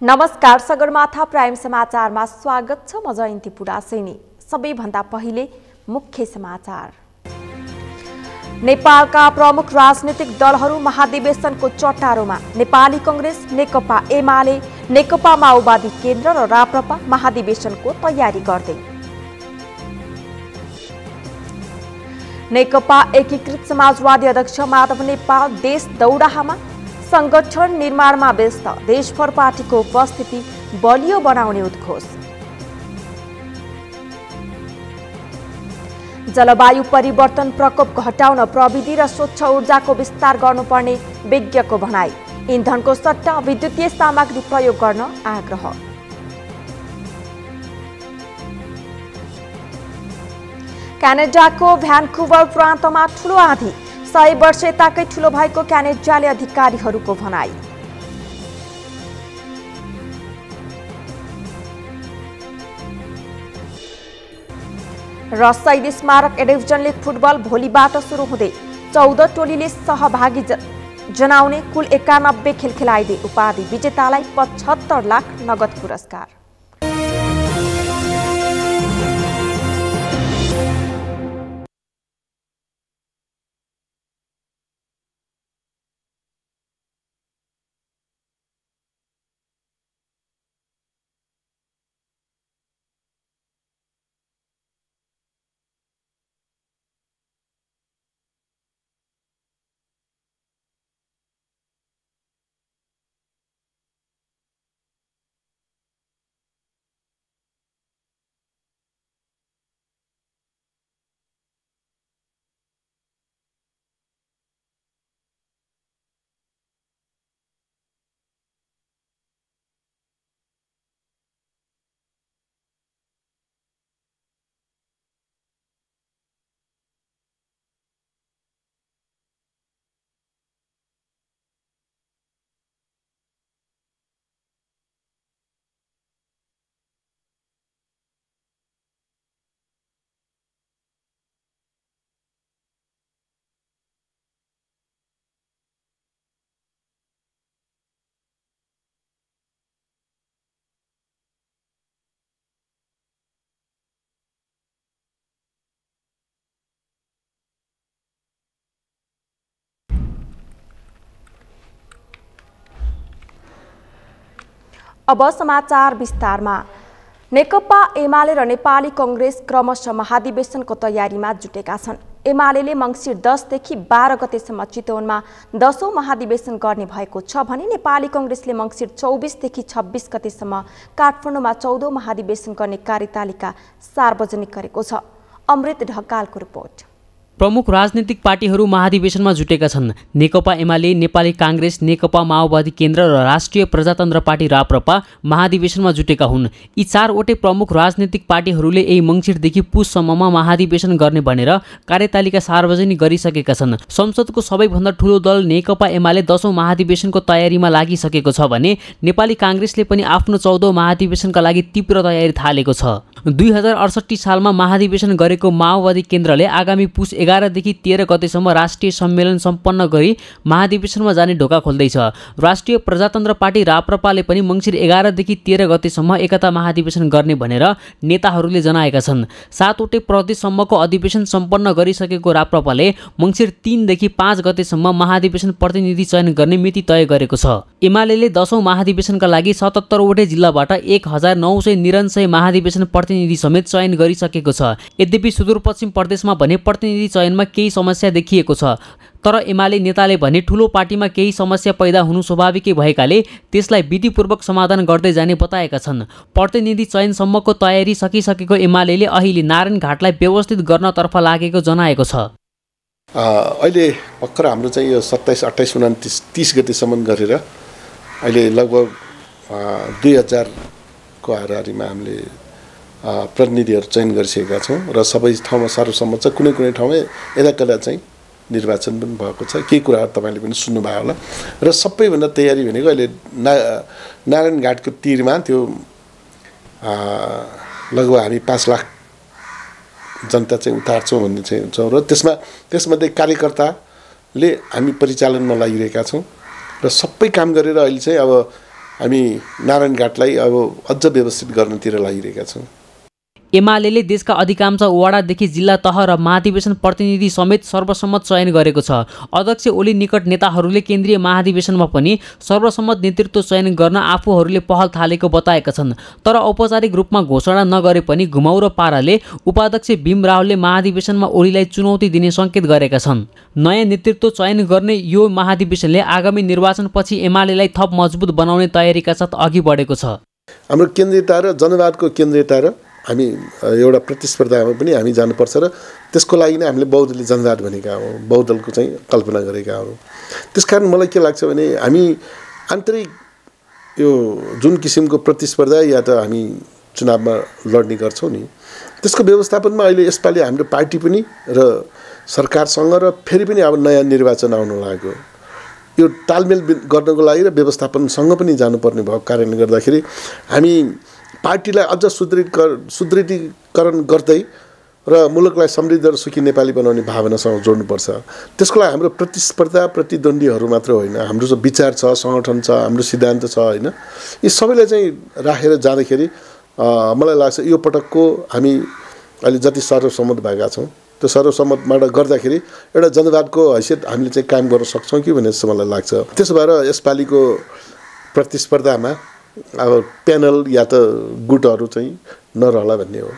नमस्कार, सगरमाथा प्राइम समाचारमा स्वागत छ। म जयन्ती पुडासेनी। सबैभन्दा पहिले मुख्य समाचार। नेपालका प्रमुख राजनीतिक दलहरू महाधिवेशनको चट्टारोमा। नेपाली कांग्रेस, नेकपा एमाले, नेकपा माओवादी केन्द्र र राप्रपा महाधिवेशनको तयारी गर्दै। नेकपा एकीकृत समाजवादी अध्यक्ष माधव नेपाल देश दौडाहामा संगठन निर्माणमा व्यस्त। देशभर पार्टीको उपस्थिति बलियो बनाउने उद्घोष। जलवायु परिवर्तन प्रकोप घटाउन प्रविधि र स्वच्छ ऊर्जाको विस्तार गर्नुपर्ने विज्ञको भनाई। इन्धनको सट्टा विद्युतीय सामग्री प्रयोग गर्न आग्रह। क्यानाडाको भ्यान्कुवर प्रान्तमा ठूलो आँधी। 100 वर्ष यताकै ठूलो भएको क्यानाडाले अधिकारीहरूको भनाई। र शहीद स्मारक ए डिभिजन लिग फुटबल भोलिबाट सुरु हुँदै 14 टोलीले सहभागी जनाउने कुल 91 खेल खेलाइदिए। उपाधि विजेतालाई 75 लाख नगद पुरस्कार। अब समाचार विस्तारमा। नेकपा एमाले र नेपाली कांग्रेस क्रमशः महाधिवेशनको तयारीमा जुटेका छन्। एमाले मङ्सिर 10 देखि 12 गतेसम्म चितवनमा 10औं महाधिवेशन गर्ने भएको छ भने नेपाली कांग्रेसले मङ्सिर 24 देखि 26 गतेसम्म काठमाडौँमा 14औं महाधिवेशन गर्ने कार्यतालिका सार्वजनिक गरेको छ। अमृत ढकालको रिपोर्ट। प्रमुख राजनीतिक पार्टीहरू महाधिवेशनमा जुटेका छन्। नेकपा एमाले, नेपाली कांग्रेस, नेकपा माओवादी केन्द्र र राष्ट्रिय प्रजातन्त्र पार्टी राप्रपा महाधिवेशनमा जुटेका हुन्। यी 4वटै प्रमुख राजनीतिक पार्टीहरूले यही मङ्सिरदेखि पुससम्ममा महाधिवेशन गर्ने भनेर कार्यतालिका सार्वजनिक गरिसकेका छन्। संसदको सबैभन्दा ठूलो दल नेकपा एमाले 10औं महाधिवेशनको तयारीमा लागिसकेको छ भने नेपाली कांग्रेसले पनि आफ्नो 14औं महाधिवेशनका लागि तीव्र तयारी थालेको छ। 2068 सालमा महाधिवेशन गरेको माओवादी केन्द्रले आगामी पुस 11 देखि 13 गतेसम्म राष्ट्रिय सम्मेलन सम्पन्न गरी महाधिवेशनमा जाने ढोका खोल्दैछ। राष्ट्रिय प्रजातन्त्र पार्टी राप्रपाले पनि मङ्सिर 11 देखि 13 गतेसम्म एकता महाधिवेशन गर्ने भनेर नेताहरूले जनाएका छन्। 7वटै प्रदेशसम्मको अधिवेशन सम्पन्न गरिसकेको राप्रपाले मङ्सिर 3 देखि 5 गतेसम्म महाधिवेशन प्रतिनिधि चयन गर्ने मिति तय गरेको छ। एमाले 10औं महाधिवेशनका लागि 77 वटै जिल्लाबाट 1999 महाधिवेशन प्रतिनिधि समेत चयन गरिसकेको छ। यद्यपि सुदूरपश्चिम प्रदेशमा भने प्रतिनिधि चयनमा केही समस्या देखिएको छ। तर एमाले नेताले भने ठूलो पार्टीमा केही समस्या पैदा हुनु स्वाभाविकै भएकाले त्यसलाई विधिपूर्वक समाधान गर्दै जाने बताएका छन्। प्रतिनिधि चयनसम्मको तयारी सकिसकेको एमाले अहिले नारायणघाटलाई व्यवस्थित गर्नतर्फ लागेको जनाएको छ। अहिले भर्खर हाम्रो चाहिँ यो 27, 28, 29, 30 गतेसम्म गरेर अहिले लगभग 2000 को हाराहारीमा हामीले प्रतिनिधिहरू चयन गरिसकेका छौँ र सबै ठाउँमा सर्वसम्मत छ। कुनै कुनै ठाउँमा यदाकदा चाहिँ निर्वाचन पनि भएको छ। केही कुराहरू तपाईँले पनि सुन्नुभयो होला। र सबैभन्दा तयारी भनेको अहिले नारायणघाटको तीरमा त्यो लगभग हामी 5 लाख जनता चाहिँ उतार्छौँ भन्ने चाहिँ छौँ र त्यसमध्ये कार्यकर्ताले हामी परिचालनमा लागिरहेका छौँ र सबै काम गरेर अहिले चाहिँ अब हामी नारायणघाटलाई अब अझ व्यवस्थित गर्नतिर लागिरहेका छौँ। एमाले देशका अधिकांश वडादेखि जिल्ला तह र महाधिवेशन प्रतिनिधि समेत सर्वसम्मत चयन गरेको छ। अध्यक्ष ओली निकट नेताहरूले केन्द्रीय महाधिवेशनमा पनि सर्वसम्मत नेतृत्व चयन गर्न आफूहरूले पहल थालेको बताएका छन्। तर औपचारिक रूपमा घोषणा नगरे पनि घुमाउरो पाराले उपाध्यक्ष भीम रावलले महाधिवेशनमा ओलीलाई चुनौती दिने सङ्केत गरेका छन्। नयाँ नेतृत्व चयन गर्ने यो महाधिवेशनले आगामी निर्वाचनपछि एमालेलाई थप मजबुत बनाउने तयारीका साथ अघि बढेको छ। हाम्रो केन्द्रीयता र जनवादको केन्द्रीयता र हामी एउटा प्रतिस्पर्धामा पनि हामी जानुपर्छ र त्यसको लागि नै हामीले बहुदलीय जनवाद भनेका हौँ, बहुदलको चाहिँ कल्पना गरेका हौँ। त्यसकारण मलाई के लाग्छ भने हामी आन्तरिक यो जुन किसिमको प्रतिस्पर्धा या त हामी चुनावमा लड्ने गर्छौँ नि, त्यसको व्यवस्थापनमा अहिले यसपालि हाम्रो पार्टी पनि र सरकारसँग र फेरि पनि अब नयाँ निर्वाचन आउन लाग्यो। यो तालमेल गर्नको लागि र व्यवस्थापनसँग पनि जानुपर्ने भएको कारणले गर्दाखेरि हामी पार्टीलाई अझ सुदृढीकरण गर्दै र मुलुकलाई समृद्ध र सुखी नेपाली बनाउने भावनासँग जोड्नुपर्छ। त्यसको लागि हाम्रो प्रतिस्पर्धा प्रतिद्वन्द्वीहरू मात्र होइन, हाम्रो जो विचार छ, सङ्गठन छ, हाम्रो सिद्धान्त छ होइन, यी सबैलाई चाहिँ राखेर जाँदाखेरि मलाई लाग्छ यो पटकको हामी अहिले जति सर्वसम्मत भएका छौँ त्यो सर्वसम्मतबाट गर्दाखेरि एउटा जनवादको हैसियत हामीले चाहिँ कायम गर्न सक्छौँ कि भन्ने जस्तो मलाई लाग्छ। त्यसो भएर यसपालिको प्रतिस्पर्धामा अब प्यानल या त गुटहरू चाहिँ नरहला भन्ने हो।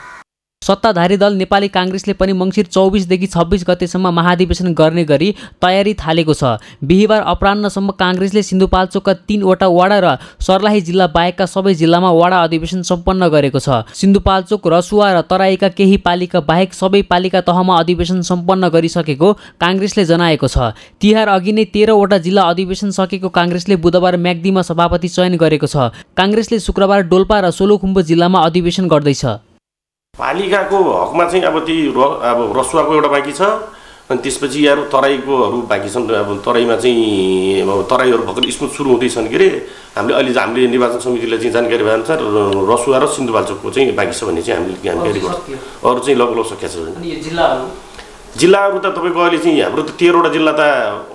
सत्ताधारी दल नेपाली काङ्ग्रेसले पनि मङ्सिर 24 देखि 26 गतेसम्म महाधिवेशन गर्ने गरी तयारी थालेको छ। बिहिबार अपराह्नसम्म काङ्ग्रेसले सिन्धुपाल्चोकका 3वटा वडा र सर्लाही जिल्ला बाहेकका सबै जिल्लामा वडा अधिवेशन सम्पन्न गरेको छ। सिन्धुपाल्चोक, रसुवा र तराईका केही पालिका बाहेक सबै पालिका तहमा अधिवेशन सम्पन्न गरिसकेको काङ्ग्रेसले जनाएको छ। तिहार अघि नै 13वटा जिल्ला अधिवेशन सकेको काङ्ग्रेसले बुधबार म्याग्दीमा सभापति चयन गरेको छ। काङ्ग्रेसले शुक्रबार डोल्पा र सोलुखुम्बु जिल्लामा अधिवेशन गर्दैछ। पालिकाको हकमा चाहिँ अब रसुवाको एउटा बाँकी छ, अनि त्यसपछि यहाँ तराईकोहरू बाँकी छन्। अब तराईमा चाहिँ अब तराईहरू भर्खर स्मुथ सुरु हुँदैछन् के अरे। हामीले निर्वाचन समितिलाई चाहिँ जानकारी भएअनुसार रसुवा र सिन्धुपाल्चोकको चाहिँ बाँकी छ भन्ने चाहिँ हामीले जानकारी गर्छौँ। अरू चाहिँ लगभग सकिया छ। जिल्लाहरू त तपाईँको अहिले चाहिँ हाम्रो त 13वटा जिल्ला त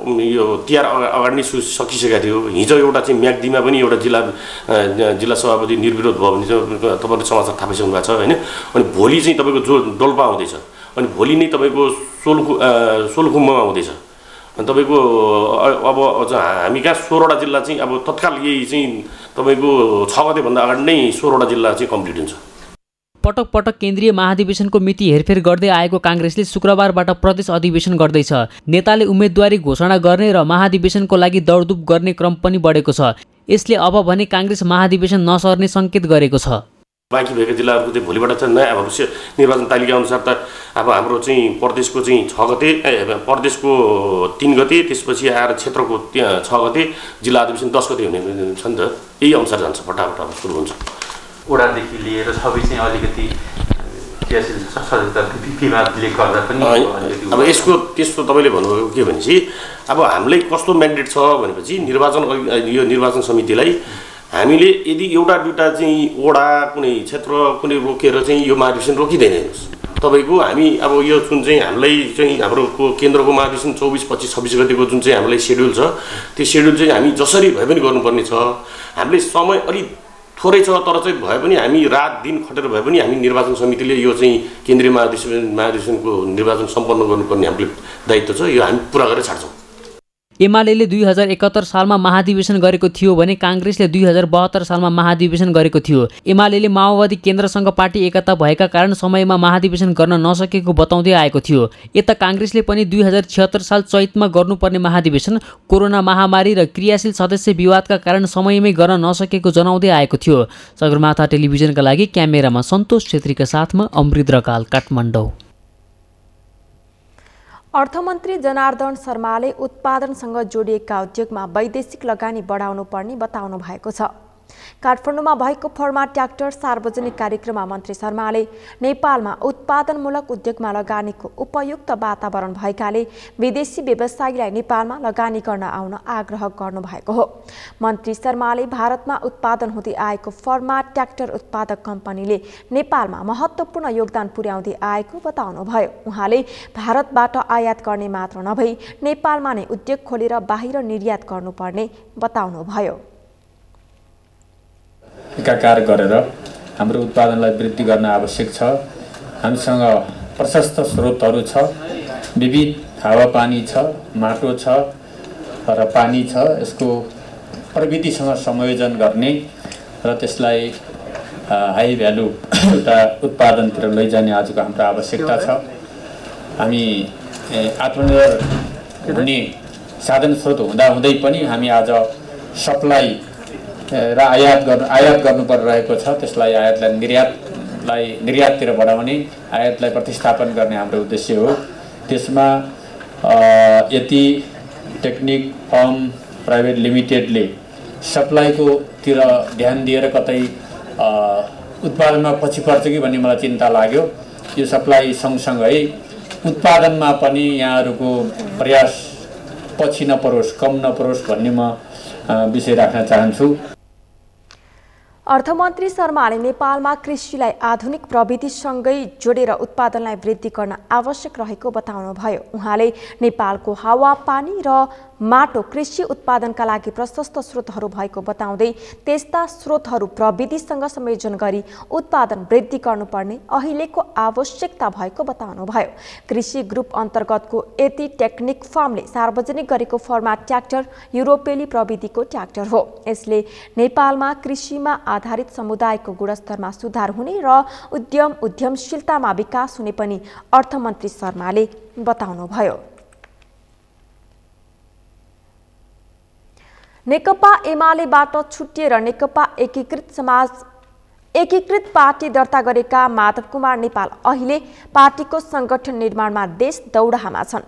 यो तिहार अगाडि नै सकिसकेको थियो। हिजो एउटा चाहिँ म्याग्दीमा पनि एउटा जिल्ला सभापति निर्विरोध भयो भने चाहिँ तपाईँले समाचार थाहा पाइसक्नु भएको छ होइन। अनि भोलि चाहिँ तपाईँको जो डोल्पा आउँदैछ, अनि भोलि नै तपाईँको सोलुखुम्बुमा आउँदैछ। अनि तपाईँको अब हामी कहाँ 16वटा जिल्ला चाहिँ अब तत्काल यही चाहिँ तपाईँको 6 गतेभन्दा अगाडि नै 16वटा जिल्ला चाहिँ कम्प्लिट हुन्छ। पटक पटक केन्द्रीय महाधिवेशनको मिति हेरफेर गर्दै आएको काङ्ग्रेसले शुक्रबारबाट प्रदेश अधिवेशन गर्दैछ। नेताले उम्मेदवारी घोषणा गर्ने र महाधिवेशनको लागि दौडधुप गर्ने क्रम पनि बढेको छ। यसले अब भने काङ्ग्रेस महाधिवेशन नसर्ने सङ्केत गरेको छ। बाँकी भएको जिल्लाहरूको चाहिँ भोलिबाट चाहिँ नयाँ अब निर्वाचन तालिका अनुसार त अब हाम्रो चाहिँ प्रदेशको चाहिँ 6 गते, प्रदेशको 3 गते, त्यसपछि आएर क्षेत्रको 6 गते, जिल्ला अधिवेशन 10 गते हुने छ नि त। यही अनुसार जान्छ, फटाफट अब सुरु हुन्छ। वडादेखि लिएर सबै चाहिँ अलिकति विवादले गर्दा पनि अब त्यस्तो तपाईँले भन्नुभएको के भनेपछि अब हामीलाई कस्तो म्यान्डेट छ भनेपछि यो निर्वाचन समितिलाई हामीले यदि एउटा दुईवटा चाहिँ वडा कुनै क्षेत्र कुनै रोकेर चाहिँ यो महाधिवेशन रोकिँदैन हेर्नुहोस् तपाईँको। हामी अब यो जुन चाहिँ हामीलाई चाहिँ हाम्रो केन्द्रको महाधिवेशन 24, 25, 26 गतिको जुन चाहिँ हामीलाई सेड्युल छ, त्यो सेड्युल चाहिँ हामी जसरी भए पनि गर्नुपर्ने छ। हामीले समय अलिक थोरै छ, तर चाहिँ भए पनि हामी रात दिन खटेर भए पनि हामी निर्वाचन समितिले यो चाहिँ केन्द्रीय महाधिवेशनको निर्वाचन सम्पन्न गर्नुपर्ने हाम्रो दायित्व छ, यो हामी पुरा गरेर छाड्छौँ। एमाले 2071 सालमा महाधिवेशन गरेको थियो भने काङ्ग्रेसले 2072 सालमा महाधिवेशन गरेको थियो। एमाले माओवादी केन्द्रसँग पार्टी एकता भएका कारण समयमा महाधिवेशन गर्न नसकेको बताउँदै आएको थियो। यता काङ्ग्रेसले पनि 2076 साल चैतमा गर्नुपर्ने महाधिवेशन कोरोना महामारी र क्रियाशील सदस्य विवादका कारण समयमै गर्न नसकेको जनाउँदै आएको थियो। सगरमाथा टेलिभिजनका लागि क्यामेरामा सन्तोष छेत्रीका साथमा अमृत रकाल, काठमाडौँ। अर्थमन्त्री जनार्दन शर्माले उत्पादनसँग जोडिएका उद्योगमा वैदेशिक लगानी बढाउनु पर्ने बताउनु भएको छ। काठमाडौँमा भएको फर्मा ट्र्याक्टर सार्वजनिक कार्यक्रममा मन्त्री शर्माले नेपालमा उत्पादनमूलक उद्योगमा लगानीको उपयुक्त वातावरण भएकाले विदेशी व्यवसायीलाई नेपालमा लगानी गर्न आउन आग्रह गर्नुभएको हो। मन्त्री शर्माले भारतमा उत्पादन हुँदै आएको फर्मा ट्र्याक्टर उत्पादक कम्पनीले नेपालमा महत्त्वपूर्ण योगदान पुर्याउँदै आएको बताउनुभयो। उहाँले भारतबाट आयात गर्ने मात्र नभई नेपालमा नै उद्योग खोलेर बाहिर निर्यात गर्नुपर्ने बताउनुभयो। एकाकार गरेर हाम्रो उत्पादनलाई वृद्धि गर्न आवश्यक छ। हामीसँग प्रशस्त स्रोतहरू छ, विविध हावापानी छ, माटो छ र पानी छ। यसको प्रविधिसँग संयोजन गर्ने र त्यसलाई हाई भ्यालु एउटा उत्पादनतिर लैजाने आजको हाम्रो आवश्यकता छ। हामी आत्मनिर्भर हुने साधन स्रोत हुँदाहुँदै पनि हामी आज सप्लाई र आयात गर्नु परिरहेको छ। त्यसलाई आयातलाई निर्याततिर बढाउने, आयातलाई प्रतिस्थापन गर्ने हाम्रो उद्देश्य हो। त्यसमा यति टेक्निक फर्म प्राइभेट लिमिटेडले सप्लाईको तिर ध्यान दिएर कतै उत्पादनमा पछि पर्छ कि भन्ने मलाई चिन्ता लाग्यो। यो सप्लाई सँगसँगै उत्पादनमा पनि यहाँहरूको प्रयास पछि नपरोस्, कम नपरोस् भन्ने म विषय राख्न चाहन्छु। अर्थमन्त्री शर्माले नेपालमा कृषिलाई आधुनिक प्रविधिसँगै जोडेर उत्पादनलाई वृद्धि गर्न आवश्यक रहेको बताउनुभयो। उहाँले नेपालको हावापानी र माटो कृषि उत्पादनका लागि प्रशस्त स्रोतहरू भएको बताउँदै त्यस्ता स्रोतहरू प्रविधिसँग संयोजन गरी उत्पादन वृद्धि गर्नुपर्ने अहिलेको आवश्यकता भएको बताउनुभयो। कृषि ग्रुप अन्तर्गतको यति टेक्निक फार्मले सार्वजनिक गरेको फर्मा ट्र्याक्टर युरोपेली प्रविधिको ट्र्याक्टर हो। यसले नेपालमा कृषिमा आधारित समुदायको गुणस्तरमा सुधार हुने र उद्यमशीलतामा विकास हुने पनि अर्थमन्त्री शर्माले बताउनुभयो। नेकपा एमालेबाट छुट्टिएर नेकपा एकीकृत पार्टी दर्ता गरेका माधव कुमार नेपाल अहिले पार्टीको संगठन निर्माणमा देश दौडाहामा छन्।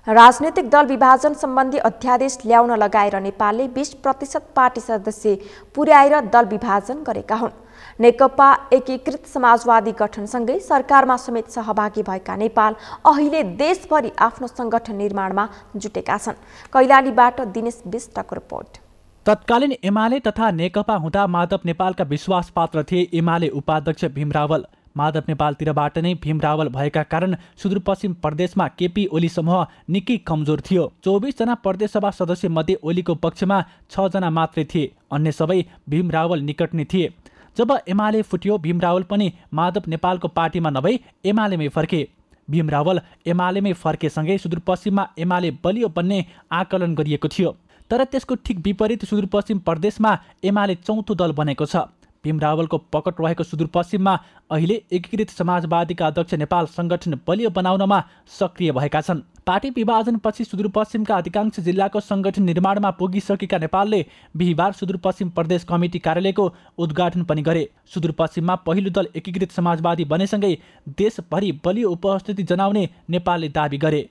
राजनीतिक दल विभाजन सम्बन्धी अध्यादेश ल्याउन लगाएर नेपालले 20% पार्टी सदस्य पुर्याएर दल विभाजन गरेका हुन्। नेकपा एकीकृत समाजवादी गठनसँगै सरकारमा समेत सहभागी भएका नेपाल अहिले देशभरि आफ्नो संगठन निर्माणमा जुटेका छन्। कैलालीबाट दिनेश बिष्टको रिपोर्ट। तत्कालीन एमाले तथा नेकपा हुँदा माधव नेपालका विश्वासपात्र थिए एमाले उपाध्यक्ष भीम रावल। माधव नेपालतिरबाट नै भीम रावल भएका कारण सुदूरपश्चिम प्रदेशमा केपी ओली समूह निकै कमजोर थियो। 24 जना प्रदेशसभा सदस्य मध्ये ओलीको पक्षमा 6 जना मात्रै थिए, अन्य सबै भीम रावल निकट नै थिए। जब एमाले फुट्यो, भीम रावल पनि माधव नेपालको पार्टीमा नभई एमालेमै फर्के। भीम रावल एमालेमै फर्केसँगै सुदूरपश्चिममा एमाले बलियो बन्ने आकलन गरिएको थियो। तर त्यसको ठिक विपरीत सुदूरपश्चिम प्रदेशमा एमाले चौथो दल बनेको छ। भीम रावलको पकड रहेको सुदूरपश्चिममा अहिले एकीकृत समाजवादीका अध्यक्ष नेपाल संगठन बलियो बनाउनमा सक्रिय भएका छन्। पार्टी विभाजनपछि सुदूरपश्चिमका अधिकांश जिल्लाको संगठन निर्माणमा पुगिसकेका नेपालले बिहिबार सुदूरपश्चिम प्रदेश कमिटी कार्यालयको उद्घाटन पनि गरे। सुदूरपश्चिममा पहिलो दल एकीकृत समाजवादी बनेसँगै देशभरि बलियो उपस्थिति जनाउने नेपालले दाबी गरे।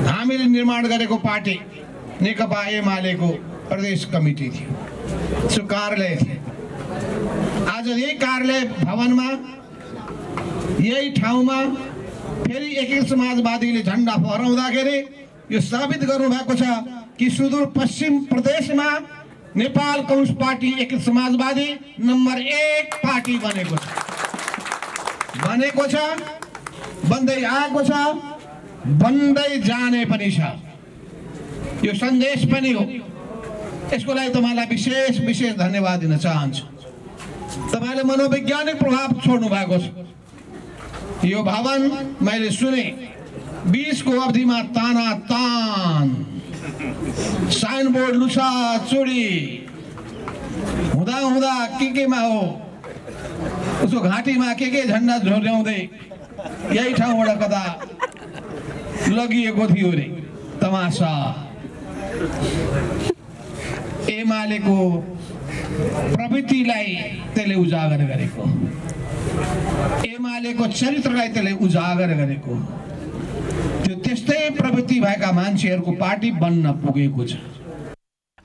हामीले निर्माण गरेको पार्टी नेकपा एमालेको प्रदेश कमिटी थियो, कार्यालय थियो। आज यही कार्यालय भवनमा यही ठाउँमा फेरि एकीकृत समाजवादीले झण्डा फहराउँदाखेरि यो साबित गर्नुभएको छ कि सुदूरपश्चिम प्रदेशमा नेपाल कम्युनिस्ट पार्टी एकीकृत समाजवादी नम्बर 1 पार्टी बनेको छ, बन्दै आएको छ, बन्दै जाने पनि छ। यो सन्देश पनि हो। यसको लागि तपाईलाई विशेष धन्यवाद दिन चाहन्छु। तपाईले मनोवैज्ञानिक प्रभाव छोड्नु भएको छ। यो भवन मैले सुने 20 को अवधिमा तानातान साइनबोर्ड लुसा चुडी हुँदा केमा हो उसको घाँटीमा के झण्डा झोल्याउँदै यही ठाउँबाट कता लगिएको थियो रे तमासा। एमालेको प्रवृत्तिलाई त्यसले उजागर गरेको, एमालेको चरित्रलाई त्यसले उजागर गरेको, त्यो त्यस्तै प्रवृत्ति भएका मान्छेहरूको पार्टी बन्न पुगेको छ।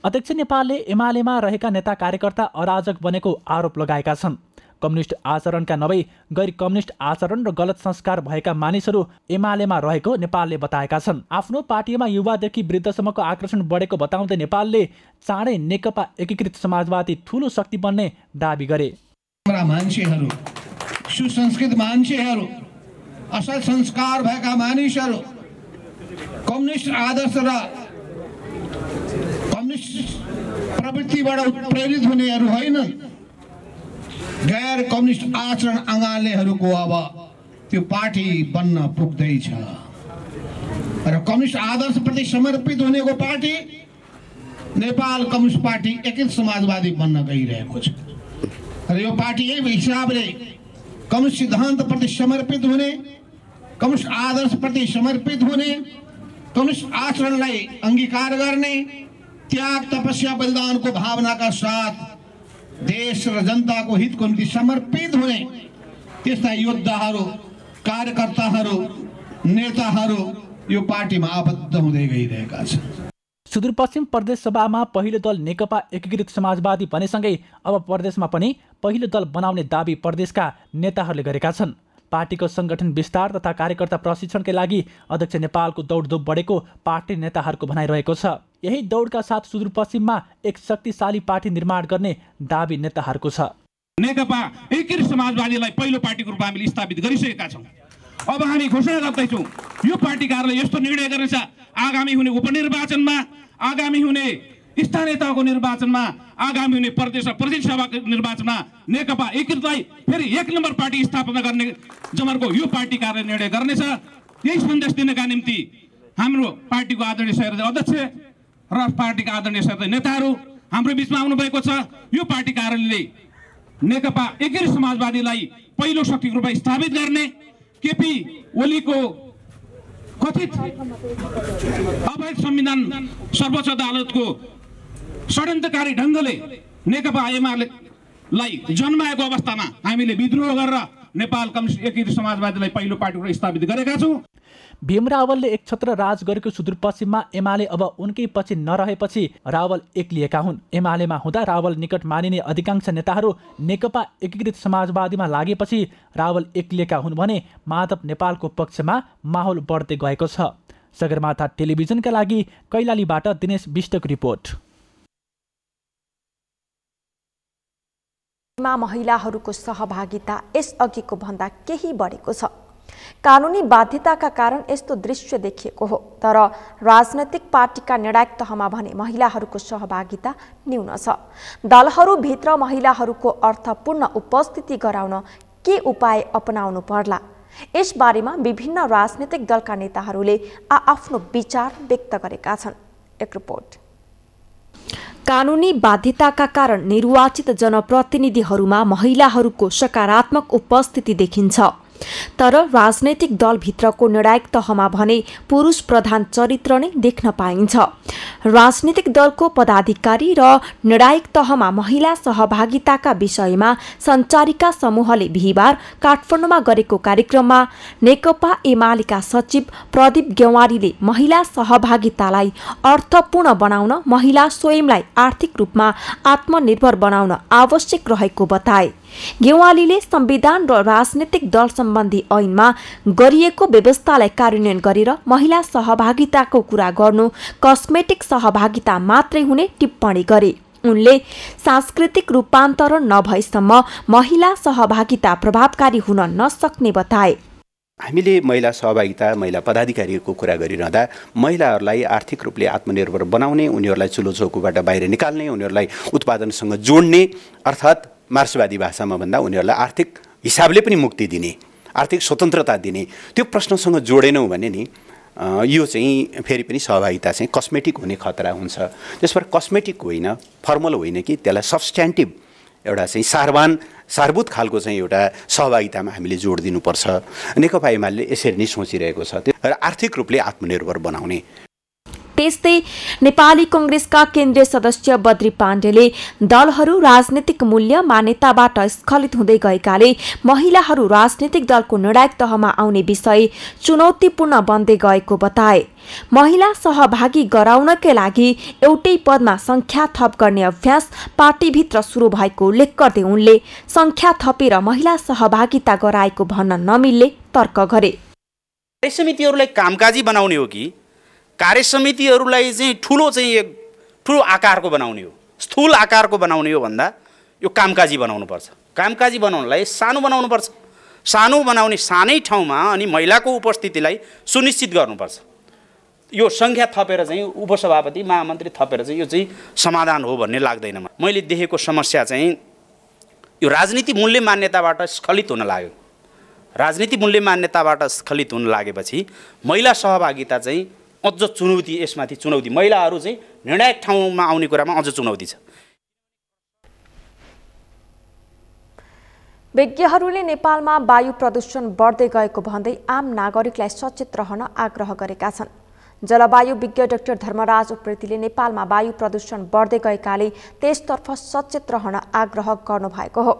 अध्यक्ष नेपालले एमालेमा रहेका नेता कार्यकर्ता अराजक बनेको आरोप लगाएका छन्। कम्युनिस्ट आचरणका नभई गैर कम्युनिस्ट आचरण र गलत संस्कार भएका मानिसहरू एमालेमा रहेको नेपालले बताएका छन्। आफ्नो पार्टीमा युवादेखि वृद्धसम्मको आकर्षण बढेको बताउँदै नेपालले चाँडै नेकपा एकीकृत समाजवादी ठूलो शक्ति बन्ने दाबी गरे। मान्छेहरू, सुसंस्कृत मान्छेहरू, असल संस्कार भएका मानिसहरू, कम्युनिस्ट आदर्श र कम्युनिस्ट कम्युनिस्ट प्रवृत्तिबाट प्रेरित हुनेहरू होइनन्, गैर कम्युनिस्ट आचरण अँगाल्नेहरूको अब त्यो पार्टी बन्न पुग्दैछ र कम्युनिस्ट आदर्शप्रति समर्पित हुनेको पार्टी नेपाल कम्युनिस्ट पार्टी एकीकृत समाजवादी बन्न गइरहेको छ र यो पार्टी यही हिसाबले कम्युनिस्ट सिद्धान्तप्रति समर्पित हुने, कम्युनिस्ट आदर्शप्रति समर्पित हुने, कम्युनिस्ट आचरणलाई अंगीकार गर्ने, त्याग तपस्या बलिदानको भावनाका साथ देश र जनताको हितको निम्ति समर्पित हुने त्यस्ता योद्धाहरू, कार्यकर्ताहरू, नेताहरू यो पार्टीमा आबद्ध हुँदै गइरहेका छन्। सुदूरपश्चिम प्रदेश सभामा पहिलो दल नेकपा एकीकृत समाजवादी बनेसँगै अब प्रदेशमा पनि पहिलो दल बनाउने दाबी प्रदेशका नेताहरूले गरेका छन्। पार्टीको संगठन विस्तार तथा कार्यकर्ता प्रशिक्षणकै लागि अध्यक्ष नेपालको दौडधुप बढेको पार्टी नेताहरूको भनाइरहेको छ। यही दौडका साथ सुदूरपश्चिममा एक शक्तिशाली पार्टी निर्माण गर्ने दाबी नेताहरूको छ। नेकपा एकीकृत समाजवादीलाई पहिलो पार्टीको रूपमा हामीले स्थापित गरिसकेका छौँ। अब हामी घोषणा गर्दैछौँ यो पार्टी कार्यालय यस्तो निर्णय गर्नेछ, आगामी हुने उपनिर्वाचनमा, आगामी हुने स्थानीय तहको निर्वाचनमा, आगामी हुने प्रदेश र प्रदेश सभाको निर्वाचनमा नेकपा एकीकृतलाई फेरि 1 नम्बर पार्टी स्थापना गर्ने जमर्को यो पार्टी कार्यालय निर्णय गर्नेछ। यही सन्देश दिनका निम्ति हाम्रो पार्टीको आदरणीय सहयोगी अध्यक्ष र पार्टीका आदरणीय सहयोगी नेताहरू हाम्रो बिचमा आउनुभएको छ। यो पार्टी कार्यालयले नेकपा एकीकृत समाजवादीलाई पहिलो शक्तिको रूपमा स्थापित गर्ने, केपी ओलीको कथित अवैध संविधान सर्वोच्च अदालतको षड्यन्त्रकारी ढङ्गले नेकपा एमालेलाई जन्माएको अवस्थामा हामीले विद्रोह गरेर नेपाल कम्युनिस्ट एकीकृत समाजवादीलाई पहिलो पार्टीको स्थापित गरेका छौँ। भीम रावलले एक छत्र राज गरेको सुदूरपश्चिममा एमाले अब उनकै पछि नरहेपछि रावल एक्लिएका हुन्। एमालेमा हुँदा रावल निकट मानिने अधिकांश नेताहरू नेकपा एकीकृत समाजवादीमा लागेपछि रावल एक्लिएका हुन् भने माधव नेपालको पक्षमा माहौल बढ्दै गएको छ। सगरमाथा टेलिभिजनका लागि कैलालीबाट दिनेश विष्टको रिपोर्ट। महिलाहरूको सहभागिता यसअघिको भन्दा केही बढेको छ। कानुनी बाध्यताका कारण यस्तो दृश्य देखिएको हो, तर राजनैतिक पार्टीका निर्णायक तहमा भने महिलाहरूको सहभागिता न्यून छ। दलहरूभित्र महिलाहरूको अर्थपूर्ण उपस्थिति गराउन के उपाय अपनाउनु पर्ला, यसबारेमा विभिन्न राजनैतिक दलका नेताहरूले आफ्नो विचार व्यक्त गरेका छन्। एक रिपोर्ट। कानुनी बाध्यताका कारण निर्वाचित जनप्रतिनिधिहरूमा महिलाहरूको सकारात्मक उपस्थिति देखिन्छ, तर राजनैतिक दलभित्रको निर्णायक तहमा भने पुरुष प्रधान चरित्र नै देख्न पाइन्छ। राजनीतिक दलको पदाधिकारी र निर्णायक तहमा महिला सहभागिताका विषयमा सञ्चारिका समूहले बिहिबार काठमाडौँमा गरेको कार्यक्रममा नेकपा एमालेका सचिव प्रदीप गेवालीले महिला सहभागितालाई अर्थपूर्ण बनाउन महिला स्वयंलाई आर्थिक रूपमा आत्मनिर्भर बनाउन आवश्यक रहेको बताए। गेवालीले संविधान र राजनीतिक दल सम्बन्धी ऐनमा गरिएको व्यवस्थालाई कार्यान्वयन गरेर महिला सहभागिताको कुरा गर्नु कस्मेटिक सहभागिता मात्रै हुने टिप्पणी गरे। उनले सांस्कृतिक रूपान्तरण नभएसम्म महिला सहभागिता प्रभावकारी हुन नसक्ने बताए। हामीले महिला सहभागिता, महिला पदाधिकारीको कुरा गरिरहँदा महिलाहरूलाई आर्थिक रूपले आत्मनिर्भर बनाउने, उनीहरूलाई चुलो चौकोबाट बाहिर निकाल्ने, उनीहरूलाई उत्पादनसँग जोड्ने, अर्थात् मार्क्सवादी भाषामा भन्दा उनीहरूलाई आर्थिक हिसाबले पनि मुक्ति दिने, आर्थिक स्वतन्त्रता दिने, त्यो प्रश्नसँग जोडेनौँ भने नि यो चाहिँ फेरि पनि सहभागिता चाहिँ कस्मेटिक हुने खतरा हुन्छ। त्यसबाट कस्मेटिक होइन, फर्मल होइन कि त्यसलाई सब्स्ट्यान्टिभ एउटा चाहिँ सारभूत खालको चाहिँ एउटा सहभागितामा हामीले जोड दिनुपर्छ। नेकपा एमाले यसरी नै सोचिरहेको छ, र आर्थिक रूपले आत्मनिर्भर बनाउने। त्यस्तै नेपाली कांग्रेसका केन्द्रीय सदस्य बद्री पाण्डेले दलहरू राजनीतिक मूल्य मान्यताबाट स्खलित हुँदै गएकाले महिलाहरू राजनीतिक दलको निर्णायक तहमा आउने विषय चुनौतीपूर्ण बन्दै गएको बताए। महिला सहभागी गराउनकै लागि एउटै पदमा संख्या थप गर्ने अभ्यास पार्टीभित्र सुरु भएको उल्लेख गर्दै उनले संख्या थपेर महिला सहभागिता गराएको भन्न नमिल्ने तर्क गरे। समितिहरूलाई कामकाजी बनाउने हो कि कार्यसमितिहरूलाई चाहिँ ठुलो आकारको बनाउने हो, स्थूल आकारको बनाउने हो भन्दा यो कामकाजी बनाउनुपर्छ। कामकाजी बनाउनलाई सानो बनाउनुपर्छ। सानो बनाउने सानै ठाउँमा अनि महिलाको उपस्थितिलाई सुनिश्चित गर्नुपर्छ। यो सङ्ख्या थपेर चाहिँ उपसभापति महामन्त्री थपेर चाहिँ यो चाहिँ समाधान हो भन्ने लाग्दैन। मैले देखेको समस्या चाहिँ यो राजनीति मूल्य मान्यताबाट स्खलित हुन लाग्यो। राजनीति मूल्य मान्यताबाट स्खलित हुन लागेपछि महिला सहभागिता चाहिँ अझ चुनौती, यसमाथि चुनौती, महिलाहरू चाहिँ निर्णायक ठाउँमा आउने कुरामा अझ चुनौती छ। विज्ञहरूले नेपालमा वायु प्रदूषण बढ्दै गएको भन्दै आम नागरिकलाई सचेत रहन आग्रह गरेका छन्। जलवायु विज्ञ डाक्टर धर्मराज उप्रेतीले नेपालमा वायु प्रदूषण बढ्दै गएकाले त्यसतर्फ सचेत रहन आग्रह गर्नुभएको हो।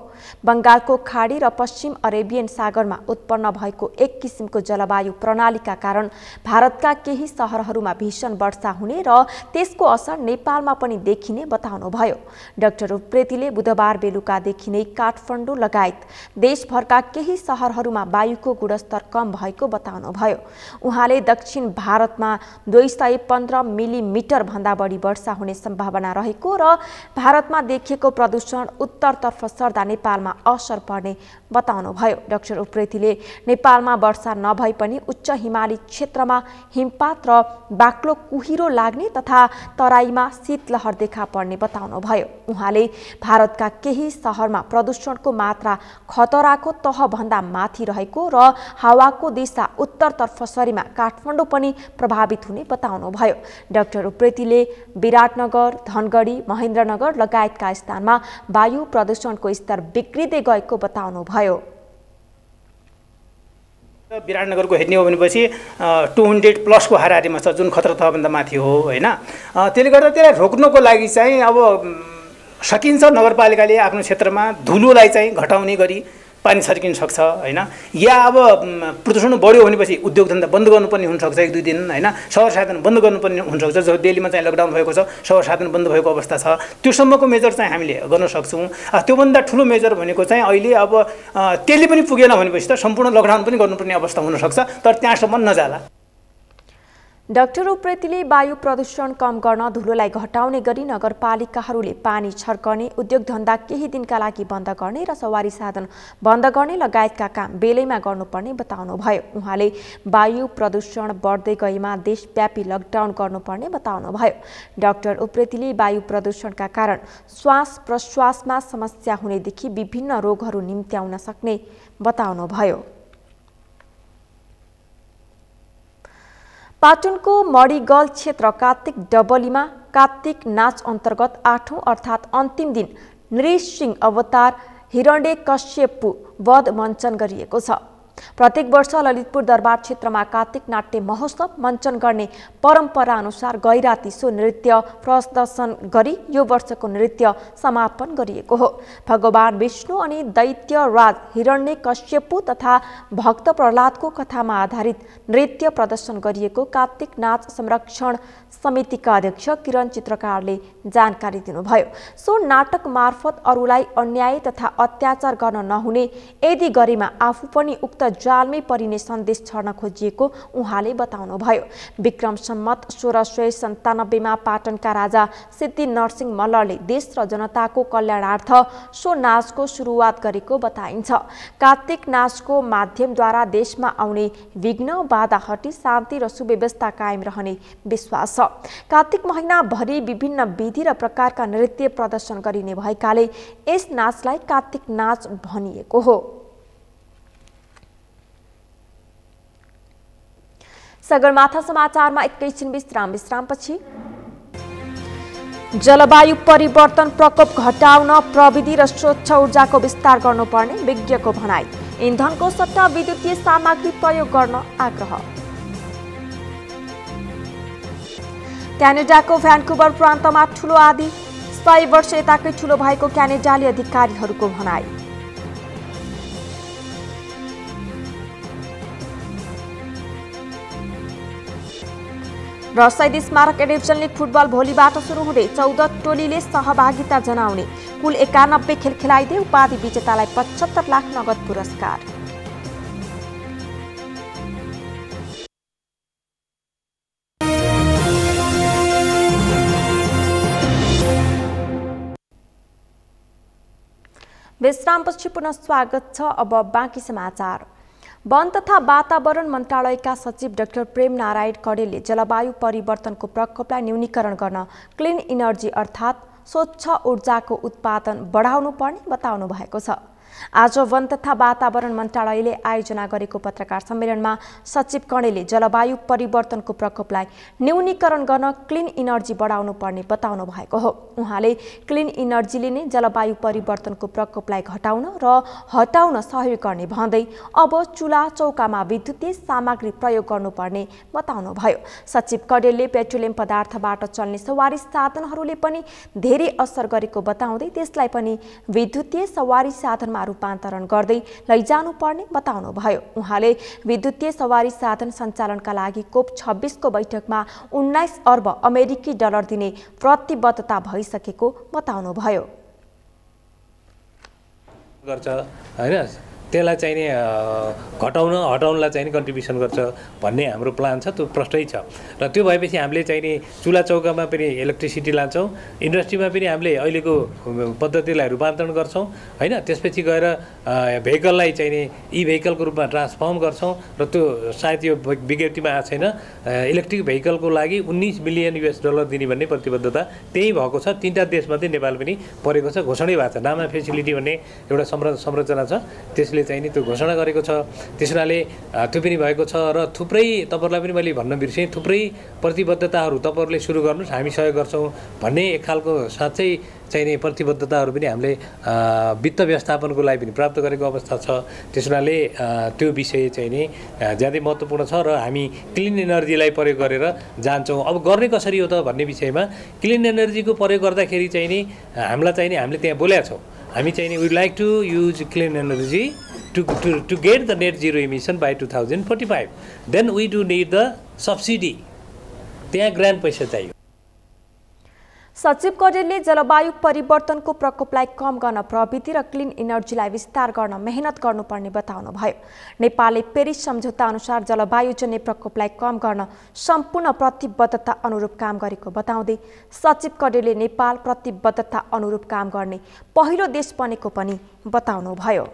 बंगालको खाडी र पश्चिम अरेबियन सागरमा उत्पन्न भएको एक किसिमको जलवायु प्रणालीका कारण भारतका केही शहरहरूमा भीषण वर्षा हुने र त्यसको असर नेपालमा पनि देखिने बताउनुभयो। डाक्टर उप्रेतीले बुधबार बेलुकादेखि नै काठमाडौँ लगायत देशभरका केही शहरहरूमा वायुको गुणस्तर कम भएको बताउनुभयो। उहाँले दक्षिण भारतमा 215 मिलिमिटर भन्दा बढी वर्षा हुने सम्भावना रहेको र भारतमा देखिएको प्रदूषण उत्तरतर्फ सर्दा नेपालमा असर पर्ने बताउनुभयो। डाक्टर उप्रेतीले नेपालमा वर्षा नभई पनि उच्च हिमाली क्षेत्रमा हिमपात र बाक्लो कुहिरो लाग्ने तथा तराईमा शीतलहर देखा पर्ने बताउनुभयो। उहाँले भारतका केही शहरमा प्रदूषणको मात्रा खतराको तहभन्दा माथि रहेको र हावाको दिशा उत्तरतर्फ सरेमा काठमाडौँ पनि प्रभावित हुने बताउनुभयो। डाक्टर उप्रेतीले विराटनगर, धनगढी, महेन्द्रनगर लगायतका स्थानमा वायु प्रदूषणको स्तर बिग्रिँदै गएको बताउनुभयो। विराटनगरको हेर्ने हो भनेपछि 200 प्लसको हाराहारीमा छ, जुन खतरा तहभन्दा माथि हो होइन। त्यसले गर्दा त्यसलाई रोक्नको लागि चाहिँ अब सकिन्छ नगरपालिकाले आफ्नो क्षेत्रमा धुलोलाई चाहिँ घटाउने गरी पानी छर्किन सक्छ होइन। या अब प्रदूषण बढ्यो भनेपछि उद्योग धन्दा बन्द गर्नुपर्ने हुनसक्छ 1-2 दिन होइन। सहर साधन बन्द गर्नुपर्ने हुनसक्छ। जो दिल्लीमा चाहिँ लकडाउन भएको छ, सहर साधन बन्द भएको अवस्था छ, त्यो सम्मको मेजर चाहिँ हामीले गर्न सक्छौँ। त्योभन्दा ठुलो मेजर भनेको चाहिँ अहिले अब त्यसले पनि पुगेन भनेपछि त सम्पूर्ण लकडाउन पनि गर्नुपर्ने अवस्था हुनसक्छ, तर त्यहाँसम्म नजाला। डाक्टर उप्रेतीले वायु प्रदूषण कम गर्न धुलोलाई घटाउने गरी नगरपालिकाहरूले पानी छर्कने, उद्योग धन्दा केही दिनका लागि बन्द गर्ने र सवारी साधन बन्द गर्ने लगायतका काम बेलैमा गर्नुपर्ने बताउनुभयो। उहाँले वायु प्रदूषण बढ्दै गएमा देशव्यापी लकडाउन गर्नुपर्ने बताउनुभयो। डाक्टर उप्रेतीले वायु प्रदूषणका कारण श्वास प्रश्वासमा समस्या हुनेदेखि विभिन्न रोगहरू निम्त्याउन सक्ने बताउनुभयो। पाटनको मणिगल क्षेत्र कार्तिक डबलीमा कार्तिक नाच अन्तर्गत 8औं अर्थात् अन्तिम दिन नृसिंह अवतार हिरण्यकश्यपु वध मञ्चन गरिएको छ। प्रत्येक वर्ष ललितपुर दरबार क्षेत्रमा कार्तिक नाट्य महोत्सव मञ्चन गर्ने परम्परा अनुसार गैराती सो नृत्य प्रदर्शन गरी यो वर्षको नृत्य समापन गरिएको हो। भगवान विष्णु अनि दैत्य राज हिरण्यकश्यपु तथा भक्त प्रहलादको कथामा आधारित नृत्य प्रदर्शन गरिएको कार्तिक नाच संरक्षण समितिका अध्यक्ष किरण चित्रकारले जानकारी दिनुभयो। सो नाटक मार्फत अरूलाई अन्याय तथा अत्याचार गर्न नहुने, यदि गरेमा आफू पनि उक्त जालमै परिने सन्देश छर्न खोजिएको उहाँले बताउनुभयो। विक्रम सम्मत 1697 मा पाटनका राजा सिद्धि नरसिंह मल्लले देश र जनताको कल्याणार्थ सो नाचको सुरुवात गरेको बताइन्छ। कार्तिक नाचको माध्यमद्वारा देशमा आउने विघ्न बाधा हटी शान्ति र सुव्यवस्था कायम रहने विश्वास छ। कार्तिक महिनाभरि विभिन्न विधि र प्रकारका नृत्य प्रदर्शन गरिने भएकाले यस नाचलाई कार्तिक नाच भनिएको हो। सगरमाथा समाचारमा एकैछिन विश्रामपछि जलवायु परिवर्तन प्रकोप घटाउन प्रविधि र स्वच्छ ऊर्जाको विस्तार गर्नुपर्ने विज्ञको भनाई। इन्धनको सट्टा विद्युतीय सामग्री प्रयोग गर्न आग्रह। क्यानाडाको भ्यान्कुवर प्रान्तमा ठूलो आँधी, 100 वर्ष यताकै ठूलो भएको क्यानाडाली अधिकारीहरूको भनाई। र शहीद स्मारक डिभिजन लिग फुटबल भोलिबाट सुरु हुँदै 14 टोलीले सहभागिता जनाउने। कुल 91 खेल खेलाइदै उपाधि विजेतालाई 75 लाख नगद पुरस्कार। विश्रामपछि पुनः स्वागत छ। अब बाँकी समाचार। वन तथा वातावरण मन्त्रालयका सचिव डाक्टर प्रेम नारायण कडेलले जलवायु परिवर्तनको प्रकोपलाई न्यूनीकरण गर्न क्लिन इनर्जी अर्थात् स्वच्छ ऊर्जाको उत्पादन बढाउनु पर्ने बताउनु भएको छ। आज वन तथा वातावरण मन्त्रालयले आयोजना गरेको पत्रकार सम्मेलनमा सचिव कडेलले जलवायु परिवर्तनको प्रकोपलाई न्यूनीकरण गर्न क्लिन इनर्जी बढाउनु पर्ने बताउनु भएको हो। उहाँले क्लिन इनर्जीले नै जलवायु परिवर्तनको प्रकोपलाई घटाउन र हटाउन सहयोग गर्ने भन्दै अब चुला चौकामा विद्युतीय सामग्री प्रयोग गर्नुपर्ने बताउनुभयो। सचिव कडेलले पेट्रोलियम पदार्थबाट चल्ने सवारी साधनहरूले पनि धेरै असर गरेको बताउँदै त्यसलाई पनि विद्युतीय सवारी साधनमा रूपान्तरण गर्दै लैजानु पर्ने बताउनुभयो। उहाँले विद्युतीय सवारी साधन सञ्चालनका लागि कोप 26 को बैठकमा 19 अर्ब अमेरिकी डलर दिने प्रतिबद्धता भइसकेको बताउनुभयो। गर्छ हैन, त्यसलाई चाहिने हटाउनलाई चाहिने कन्ट्रिब्युसन गर्छ भन्ने हाम्रो प्लान छ, त्यो प्रष्टै छ। र त्यो भएपछि हामीले चाहिने चुला चौकामा पनि इलेक्ट्रिसिटी लान्छौँ, इन्डस्ट्रीमा पनि हामीले अहिलेको पद्धतिलाई रूपान्तरण गर्छौँ हैन। त्यसपछि गएर भेहिकललाई चाहिने ई भेहिकलको रूपमा ट्रान्सफर्म गर्छौँ र त्यो सायद यो विज्ञप्तिमा आएको छैन, इलेक्ट्रिक भेहिकलको लागि 19 बिलियन US डलर दिने भन्ने प्रतिबद्धता त्यही भएको छ। 3टा देशमध्ये नेपाल पनि परेको छ, घोषणै भएको छ। नामा फेसिलिटी भन्ने एउटा संरचना छ, त्यसले चाहिने त्यो घोषणा गरेको छ। त्यसैले त्यो पनि भएको छ र थुप्रै तपाईहरुलाई पनि मैले भन्न बिर्सेँ, थुप्रै प्रतिबद्धताहरू तपाईहरुले सुरु गर्नुस्, हामी सहयोग गर्छौँ भन्ने एक खालको साँच्चै चाहिने प्रतिबद्धताहरू पनि हामीले वित्त व्यवस्थापनको लागि पनि प्राप्त गरेको अवस्था छ। त्यसैले त्यो विषय चाहिने ज्यादै महत्त्वपूर्ण छ र हामी क्लिन एनर्जीलाई प्रयोग गरेर जान्छौँ। अब गर्ने कसरी हो त भन्ने विषयमा क्लिन एनर्जीको प्रयोग गर्दाखेरि चाहिने हामीलाई चाहिने हामीले त्यहाँ बोलेका छौँ, हामी चाहिने we like to use clean energy to get the net zero emission by 2045. Then we do need the subsidy. त्यहाँ ग्रान्ट पैसा चाहियो। सचिव कडेलले जलवायु परिवर्तनको प्रकोपलाई कम गर्न प्रविधि र क्लिन इनर्जीलाई विस्तार गर्न मेहनत गर्नुपर्ने बताउनुभयो। नेपालले पेरिस सम्झौता अनुसार जलवायुजन्य प्रकोपलाई कम गर्न सम्पूर्ण प्रतिबद्धता अनुरूप काम गरेको बताउँदै सचिव कडेलले नेपाल प्रतिबद्धता अनुरूप काम गर्ने पहिलो देश बनेको पनि बताउनुभयो।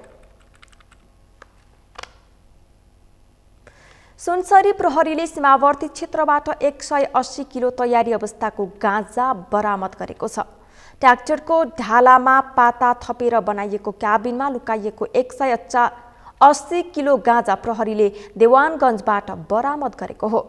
सुनसरी प्रहरीले सीमावर्ती क्षेत्रबाट 180 किलो तयारी अवस्थाको गाँजा बरामद गरेको छ। ट्र्याक्टरको ढालामा पाता थपेर बनाइएको क्याबिनमा लुकाइएको 180 किलो गाँजा प्रहरीले देवानगञ्जबाट बरामद गरेको हो।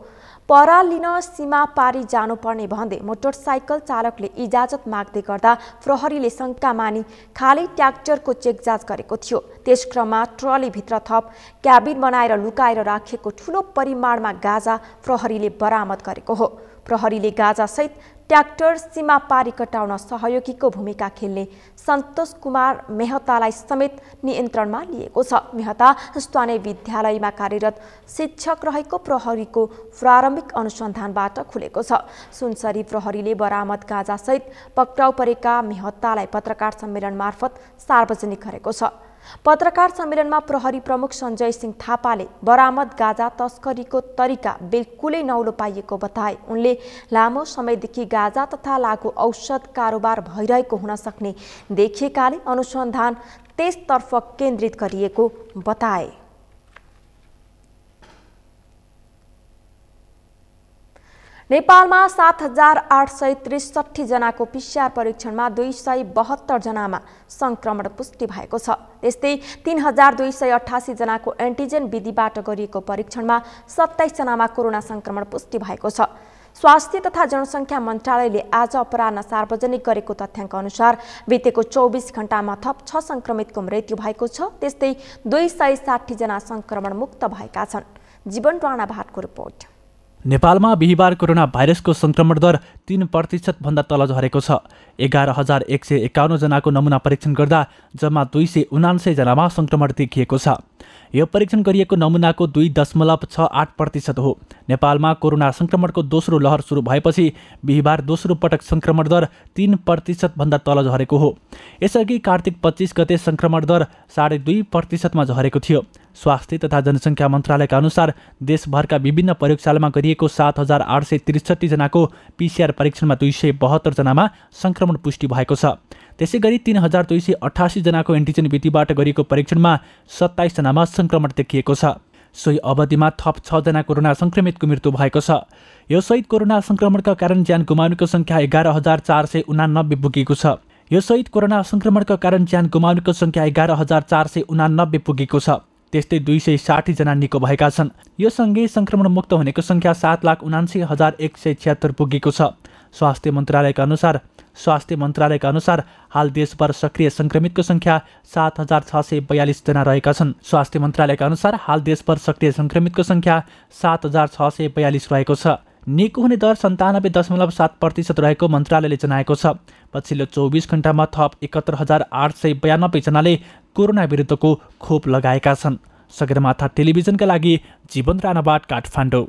पराल लिन सीमा पारी जानुपर्ने भन्दै मोटरसाइकल चालकले इजाजत माग्दै गर्दा प्रहरीले शङ्का मानी खाली ट्र्याक्टरको चेकजाँच गरेको थियो। त्यसक्रममा ट्रलीभित्र थप क्याबिन बनाएर लुकाएर राखेको ठूलो परिमाणमा गाँजा प्रहरीले बरामद गरेको हो। प्रहरीले गाँजासहित ट्र्याक्टर सीमा पारी कटाउन सहयोगीको भूमिका खेल्ने सन्तोष कुमार मेहतालाई समेत नियन्त्रणमा लिएको छ। मेहता स्थानीय विद्यालयमा कार्यरत शिक्षक रहेको प्रहरीको प्रारम्भिक अनुसन्धानबाट खुलेको छ। सुनसरी प्रहरीले बरामद गाँजासहित पक्राउ परेका मेहतालाई पत्रकार सम्मेलन मार्फत सार्वजनिक गरेको छ। पत्रकार सम्मेलनमा प्रहरी प्रमुख सञ्जय सिंह थापाले बरामद गाँजा तस्करीको तरिका बिल्कुलै नौलो पाइएको बताए। उनले लामो समयदेखि गाँजा तथा लागु औषध कारोबार भइरहेको हुन सक्ने देखिएकाले अनुसन्धान त्यसतर्फ केन्द्रित गरिएको बताए। नेपालमा 7,863 जनाको PCR परीक्षणमा 272 जनामा संक्रमण पुष्टि भएको छ। त्यस्तै 3,288 जनाको एन्टिजेन विधिबाट गरिएको परीक्षणमा 27 जनामा कोरोना संक्रमण पुष्टि भएको छ। स्वास्थ्य तथा जनसङ्ख्या मन्त्रालयले आज अपराह्न सार्वजनिक गरेको तथ्याङ्क अनुसार बितेको 24 घण्टामा थप 6 संक्रमितको मृत्यु भएको छ। त्यस्तै 260 जना संक्रमण मुक्त भएका छन्। जीवन राणा भाटको रिपोर्ट। नेपालमा बिहिबार कोरोना भाइरसको संक्रमण दर 3% भन्दा तल झरेको छ। 11,151 जनाको नमुना परीक्षण गर्दा जम्मा 279 जनामा संक्रमण देखिएको छ। यो परीक्षण गरिएको नमुनाको 2.68% हो। नेपालमा कोरोना संक्रमणको दोस्रो लहर सुरु भएपछि बिहिबार दोस्रो पटक संक्रमण दर 3% भन्दा तल झरेको हो। यसअघि कार्तिक 25 गते संक्रमण दर 2.5% मा झरेको थियो। स्वास्थ्य तथा जनसङ्ख्या मन्त्रालयका अनुसार देशभरका विभिन्न प्रयोगशालामा गरिएको 7,863 जनाको PCR परीक्षणमा 272 जनामा संक्रमण पुष्टि भएको छ। त्यसैगरी 3,288 जनाको एन्टिजेन विधिबाट गरिएको परीक्षणमा 27 जनामा संक्रमण देखिएको छ। सोही अवधिमा थप 6 जना कोरोना संक्रमितको मृत्यु भएको छ। यो सहित कोरोना संक्रमणका कारण ज्यान गुमाउनेको संख्या 11,489 पुगेको छ। यो सहित कोरोना संक्रमणका कारण ज्यान गुमाउनेको संख्या 11,489 पुगेको छ। त्यस्तै 260 जना निको भएका छन्। यो सँगै संक्रमण मुक्त हुनेको संख्या 7,79,176 पुगेको छ। स्वास्थ्य मन्त्रालयका अनुसार हाल देशभर सक्रिय संक्रमितको संख्या 7,642 जना रहेका छन्। स्वास्थ्य मन्त्रालयका अनुसार हाल देशभर सक्रिय संक्रमितको संख्या 7,642 रहेको छ। निको हुने दर 97.7% रहेको मन्त्रालयले जनाएको छ। पछिल्लो 24 घण्टामा थप 71,892 जनाले कोरोना विरुद्धको खोप लगाएका छन्। सगरमाथा टेलिभिजनका लागि जीवन राणाबाट काठमाडौँ।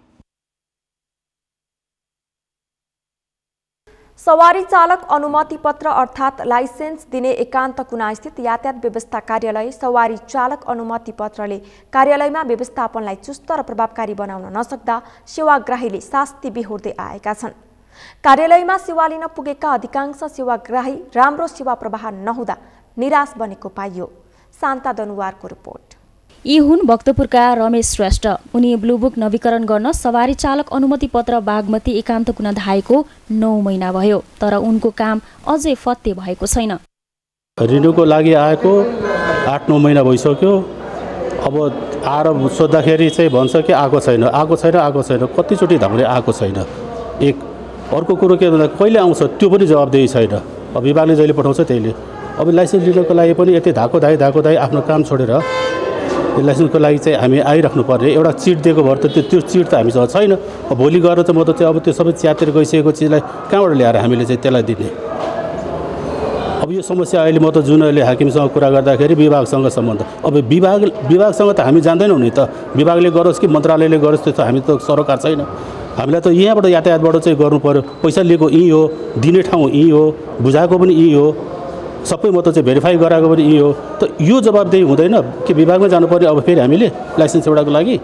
सवारी चालक अनुमति पत्र अर्थात् लाइसेन्स दिने एकान्त कुना स्थित यातायात व्यवस्था कार्यालय सवारी चालक अनुमति पत्रले कार्यालयमा व्यवस्थापनलाई चुस्त र प्रभावकारी बनाउन नसक्दा सेवाग्राहीले शास्ति बिहोर्दै आएका छन्। कार्यालयमा सेवा लिन पुगेका अधिकांश सेवाग्राही राम्रो सेवा प्रवाह नहुँदा निराश बनेको पाइयो। शान्ता दनुवारको रिपोर्ट। यी हुन् भक्तपुरका रमेश श्रेष्ठ। उनी ब्लुबुक नवीकरण गर्न सवारी चालक अनुमति पत्र बागमती एकान्त कुना धाएको 9 महिना भयो, तर उनको काम अझै फत्ते भएको छैन। रिन्युको लागि आएको 8-9 महिना भइसक्यो। अब आएर सोद्धाखेरि चाहिँ भन्छ कि आएको छैन। कतिचोटि धाउने आएको छैन। एक अर्को कुरो के भन्दा कहिले आउँछ त्यो पनि जवाबदेही छैन। अब विभागले जहिले पठाउँछ त्यहीले। अब लाइसेन्स लिनको लागि पनि यति धाको धाई आफ्नो काम छोडेर लाइसेन्सको लागि चाहिँ हामी आइराख्नु पर्ने। एउटा चिट दिएको भएर त त्यो चिट त हामीसँग छैन। अब भोलि गएर त म त अब त्यो सबै च्यातेर गइसकेको चिजलाई कहाँबाट ल्याएर हामीले चाहिँ त्यसलाई दिने। अब यो समस्या अहिले म त जुन अहिले हाकिमसँग कुरा गर्दाखेरि विभागसँग सम्बन्ध। अब विभागसँग त हामी जान्दैनौँ नि त। विभागले गरोस् कि मन्त्रालयले गरोस् त्यो त हामी त सरकार छैन। हामीलाई त यहाँबाट यातायातबाट चाहिँ गर्नु पर्यो। पैसा लिएको यहीँ हो, दिने ठाउँ यहीँ हो, बुझाएको पनि यहीँ हो, सबै म त चाहिँ भेरिफाई गराएको पनि यही हो। त यो जवाबदेही हुँदैन कि विभागमा जानुपर्ने अब फेरि हामीले लाइसेन्स एउटाको लागि।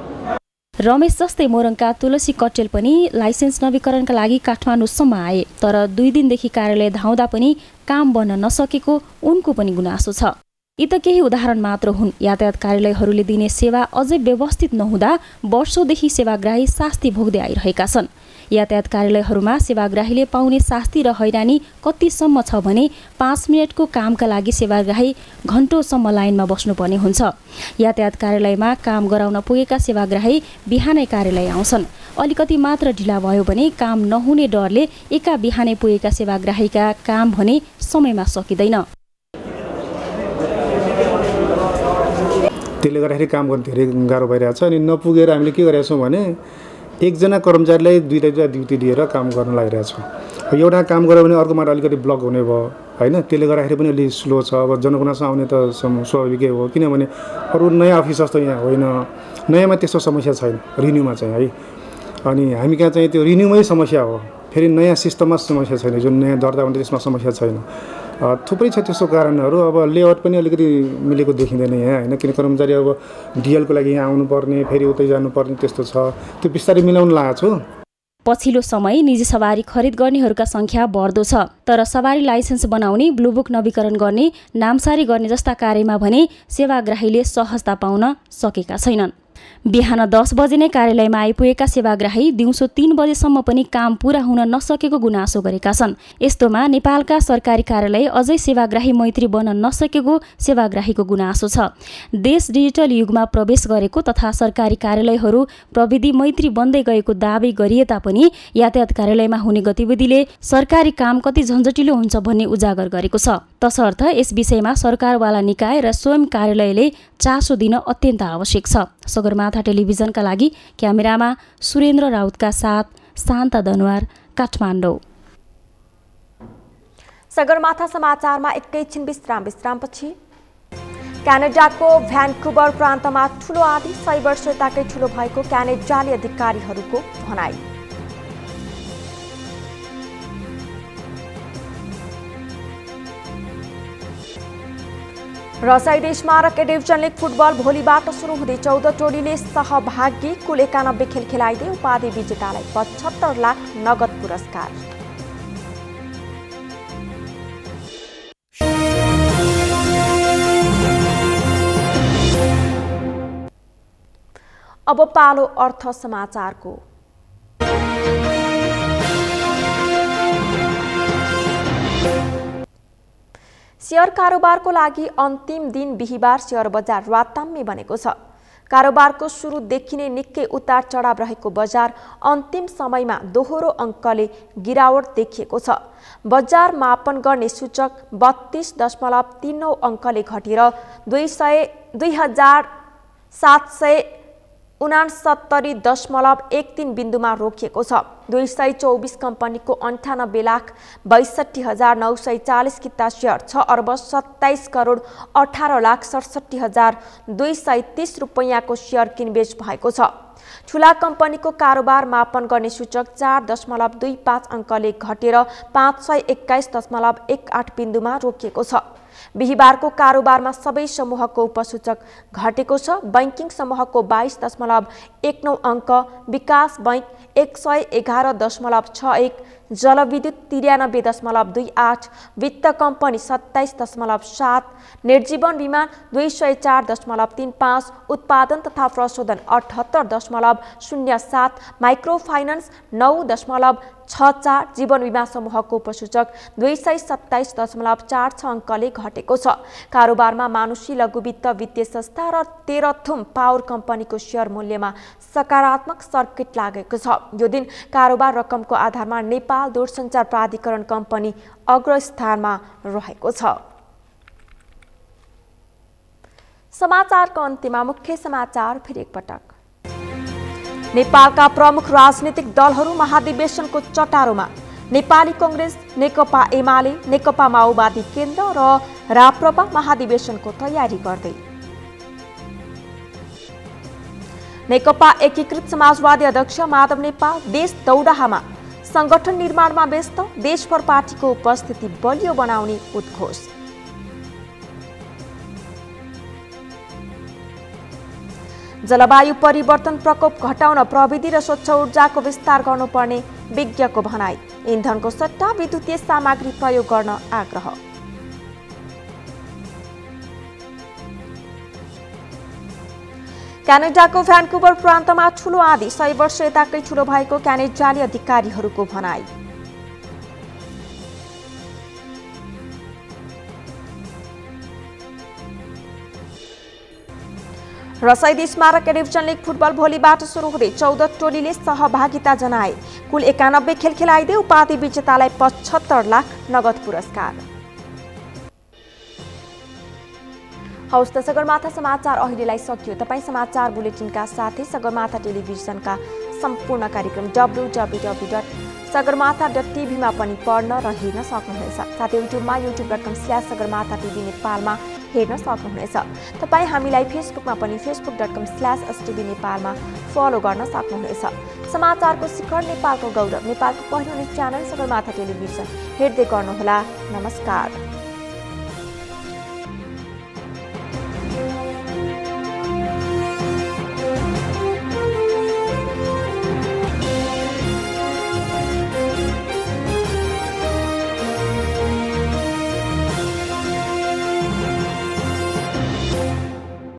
रमेश जस्तै मोरङका तुलसी कट्टेल पनि लाइसेन्स नवीकरणका लागि काठमाडौँसम्म आए, तर 2 दिनदेखि कार्यालय धाउँदा पनि काम बन्न नसकेको उनको पनि गुनासो छ। यी त केही उदाहरण मात्र हुन्। यातायात कार्यालयहरूले दिने सेवा अझै व्यवस्थित नहुँदा वर्षौंदेखि सेवाग्राही शास्ति भोग्दै आइरहेका छन्। यातायात कार्यालयहरूमा सेवाग्राहीले पाउने शास्ति र हैरानी कतिसम्म छ भने 5 मिनटको कामका लागि सेवाग्राही घण्टौँसम्म लाइनमा बस्नुपर्ने हुन्छ। यातायात कार्यालयमा काम गराउन पुगेका सेवाग्राही बिहानै कार्यालय आउँछन्। अलिकति मात्र ढिला भयो भने काम नहुने डरले एका बिहानै पुगेका सेवाग्राहीका काम भने समयमा सकिँदैन। त्यसले गर्दाखेरि काम गर्न धेरै गाह्रो भइरहेको छ। अनि नपुगेर हामीले के गरेका छौँ भने एकजना कर्मचारीलाई 2 ड्युटी दिएर काम गर्न लागिरहेको छौँ। एउटा काम गऱ्यो भने अर्कोबाट अलिकति ब्लक हुने भयो होइन। त्यसले गर्दाखेरि पनि अलिक स्लो छ। अब जनगुनासो आउने त स्वाभाविकै हो, किनभने अरू नयाँ अफिस जस्तो यहाँ होइन। नयाँमा त्यस्तो समस्या छैन रिन्युमा चाहिँ है। अनि हामी कहाँ चाहिँ त्यो रिन्युमै समस्या हो, फेरि नयाँ सिस्टममा समस्या छैन। जुन नयाँ दर्ता हुन्छ त्यसमा समस्या छैन। थुप्रै छ त्यस्तो कारणहरू। अब लेआउट पनि अलिकति मिलेको देखिँदैन यहाँ होइन। किन कर्मचारी अब डिएलको लागि यहाँ आउनुपर्ने, फेरि उतै जानुपर्ने त्यस्तो छ। त्यो बिस्तारै मिलाउन लागेको छु। पछिल्लो समय निजी सवारी खरिद गर्नेहरूका संख्या बढ्दो छ, तर सवारी लाइसेन्स बनाउने, ब्लुबुक नवीकरण गर्ने, नामसारी गर्ने जस्ता कार्यमा भने सेवाग्राहीले सहजता पाउन सकेका छैनन्। बिहान 10 बजे नै कार्यालयमा आइपुगेका सेवाग्राही दिउँसो 3 बजेसम्म पनि काम पूरा हुन नसकेको गुनासो गरेका छन्। यस्तोमा नेपालका सरकारी कार्यालय अझै सेवाग्राही मैत्री बन्न नसकेको सेवाग्राहीको गुनासो छ। देश डिजिटल युगमा प्रवेश गरेको तथा सरकारी कार्यालयहरू प्रविधि मैत्री बन्दै गएको दावी गरिए तापनि यातायात कार्यालयमा हुने गतिविधिले सरकारी काम कति झन्झटिलो हुन्छ भन्ने उजागर गरेको छ। तसर्थ यस विषयमा सरकारवाला निकाय र स्वयं कार्यालयले चासो दिन अत्यन्त आवश्यक छ। सगरमाथा टेलिभिजनका लागि क्यामेरामा सुरेन्द्र राउतका साथ शान्ता दनवार, काठमाडौँ। सगरमाथा समाचारमा एकैछिन विश्रामपछि क्यानाडाको भ्यान्कुवर प्रान्तमा ठूलो आँधी 100 वर्ष यताकै ठूलो भएको क्यानाडाली अधिकारीहरूको भनाई। रसाई देशमा र डिभिजन लिग फुटबल भोलिबाट सुरु हुँदै 14 टोलीले सहभागी कुल 91 खेल खेलाइदिए। उपाधि विजेतालाई 75 लाख नगद पुरस्कार। अब पालो अर्थ समाचारको। शेयर कारोबारको लागि अन्तिम दिन बिहीबार शेयर बजार राताम्य बनेको छ। कारोबारको सुरुदेखि नै निकै उतार चढाव रहेको बजार अन्तिम समयमा दोहोरो अङ्कले गिरावट देखिएको छ। बजार मापन गर्ने सूचक 32.39 अङ्कले घटेर 2769.13 बिन्दुमा रोकिएको छ। 224 कम्पनीको 98,62,940 किता शेयर 6,27,18,67,230 रुपैयाँको शेयर किनबेच भएको छ। ठूला कम्पनीको कारोबार मापन गर्ने सूचक 4.25 अङ्कले घटेर 521.18 बिन्दुमा रोकिएको छ। बिहीबारको कारोबारमा सबै समूहको उपसूचक घटेको छ। बैंकिङ समूहको 22.19 अङ्क, विकास बैंक 111.61, जलविद्युत 93.28, वित्त कम्पनी 27.7, निर्जीवन विमान 204.35, उत्पादन तथा प्रशोधन 78.07, माइक्रो फाइनान्स 9.64, जीवन बिमा समूहको उपसूचक 227.46 अङ्कले घटेको छ। कारोबारमा मानुषी लघुवित्त वित्तीय संस्था र तेह्रथुम पावर कम्पनीको शेयर मूल्यमा सकारात्मक सर्किट लागेको छ। यो दिन कारोबार रकमको आधारमा नेपाल दूरसञ्चार प्राधिकरण कम्पनी अग्रस्थानमा रहेको छ। समाचारको अन्त्यमा मुख्य समाचार फेरि एकपटक। नेपालका प्रमुख राजनीतिक दलहरू महाधिवेशनको चटारोमा। नेपाली कांग्रेस, नेकपा एमाले, नेकपा माओवादी केन्द्र र राप्रपा महाधिवेशनको तयारी गर्दै। नेकपा एकीकृत समाजवादी अध्यक्ष माधव नेपाल देश दौडाहामा संगठन निर्माणमा व्यस्त। देशभर पार्टीको उपस्थिति बलियो बनाउने उद्घोष। जलवायु परिवर्तन प्रकोप घटाउन प्रविधि र स्वच्छ ऊर्जाको विस्तार गर्नुपर्ने विज्ञको भनाई। इन्धनको सट्टा विद्युतीय सामग्री प्रयोग गर्न आग्रह। क्यानाडाको भ्यान्कुवर प्रान्तमा ठूलो आँधी, 100 वर्ष यताकै ठूलो भएको क्यानाडाली अधिकारीहरूको भनाई। रसाइदी स्मारक डिभिजन लिग फुटबल भोलिबाट सुरु हुँदै 14 टोलीले सहभागिता जनाए। कुल 91 खेल खेलाइदै उपाधि विजेतालाई 75 लाख नगद पुरस्कार। हौस् त सगरमाथा समाचार अहिलेलाई सकियो। तपाईँ समाचार बुलेटिनका साथै सगरमाथा टेलिभिजनका सम्पूर्ण कार्यक्रम www.sagarmatha.tv मा पनि पढ्न र हेर्न सक्नुहुनेछ। साथै युट्युबमा youtube.com/sagarmatha.tv नेपालमा हेर्न सक्नुहुनेछ। तपाईँ हामीलाई फेसबुकमा पनि facebook.com/stv नेपालमा फलो गर्न सक्नुहुनेछ। समाचारको शिखर, नेपालको गौरव, नेपालको पहिलो न्युज च्यानल सगरमाथा टेलिभिजन हेर्दै गर्नुहोला। नमस्कार।